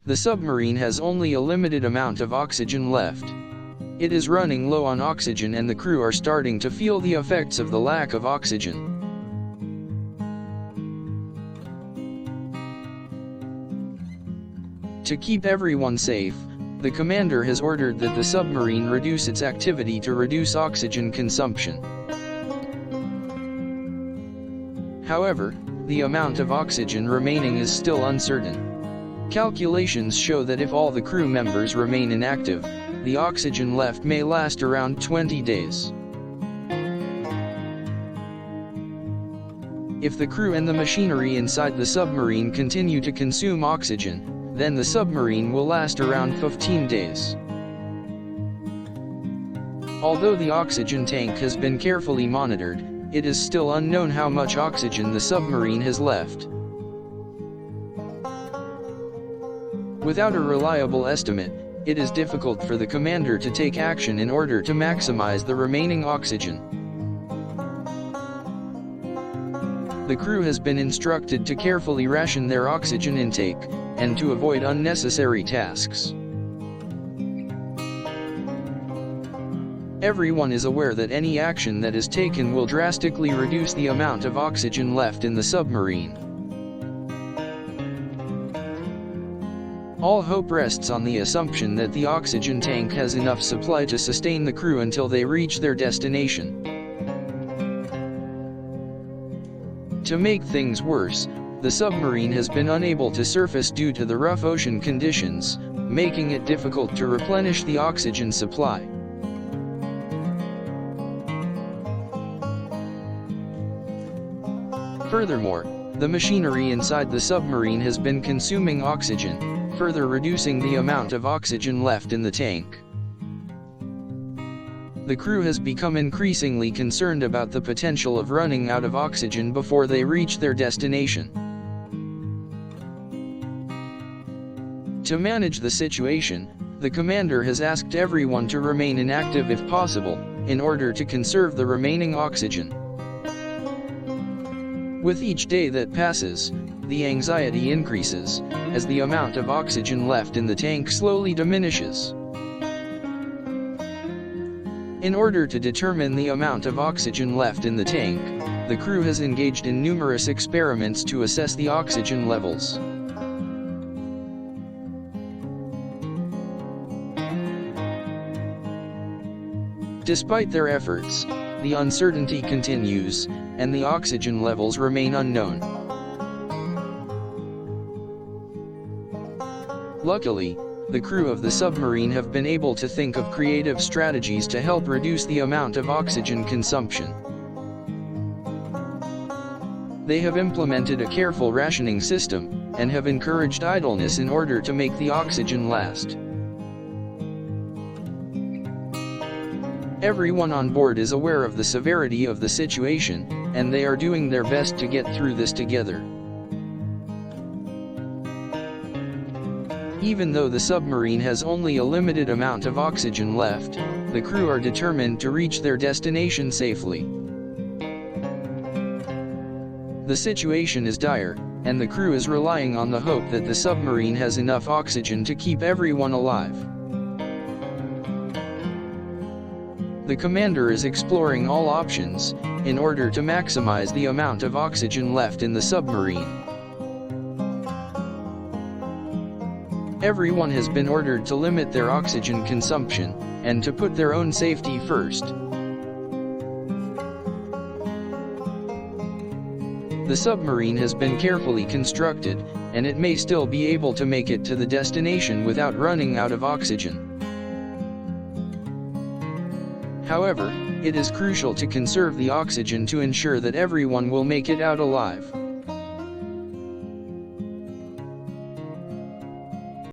The submarine has only a limited amount of oxygen left. It is running low on oxygen and the crew are starting to feel the effects of the lack of oxygen. To keep everyone safe, the commander has ordered that the submarine reduce its activity to reduce oxygen consumption. However, the amount of oxygen remaining is still uncertain. Calculations show that if all the crew members remain inactive, the oxygen left may last around 20 days. If the crew and the machinery inside the submarine continue to consume oxygen, then the submarine will last around 15 days. Although the oxygen tank has been carefully monitored, it is still unknown how much oxygen the submarine has left. Without a reliable estimate, it is difficult for the commander to take action in order to maximize the remaining oxygen. The crew has been instructed to carefully ration their oxygen intake, and to avoid unnecessary tasks. Everyone is aware that any action that is taken will drastically reduce the amount of oxygen left in the submarine. All hope rests on the assumption that the oxygen tank has enough supply to sustain the crew until they reach their destination. To make things worse, the submarine has been unable to surface due to the rough ocean conditions, making it difficult to replenish the oxygen supply. Furthermore, the machinery inside the submarine has been consuming oxygen, further reducing the amount of oxygen left in the tank. The crew has become increasingly concerned about the potential of running out of oxygen before they reach their destination. To manage the situation, the commander has asked everyone to remain inactive if possible, in order to conserve the remaining oxygen. With each day that passes, the anxiety increases, as the amount of oxygen left in the tank slowly diminishes. In order to determine the amount of oxygen left in the tank, the crew has engaged in numerous experiments to assess the oxygen levels. Despite their efforts, the uncertainty continues, and the oxygen levels remain unknown. Luckily, the crew of the submarine have been able to think of creative strategies to help reduce the amount of oxygen consumption. They have implemented a careful rationing system, and have encouraged idleness in order to make the oxygen last. Everyone on board is aware of the severity of the situation, and they are doing their best to get through this together. Even though the submarine has only a limited amount of oxygen left, the crew are determined to reach their destination safely. The situation is dire, and the crew is relying on the hope that the submarine has enough oxygen to keep everyone alive. The commander is exploring all options, in order to maximize the amount of oxygen left in the submarine. Everyone has been ordered to limit their oxygen consumption, and to put their own safety first. The submarine has been carefully constructed, and it may still be able to make it to the destination without running out of oxygen. However, it is crucial to conserve the oxygen to ensure that everyone will make it out alive.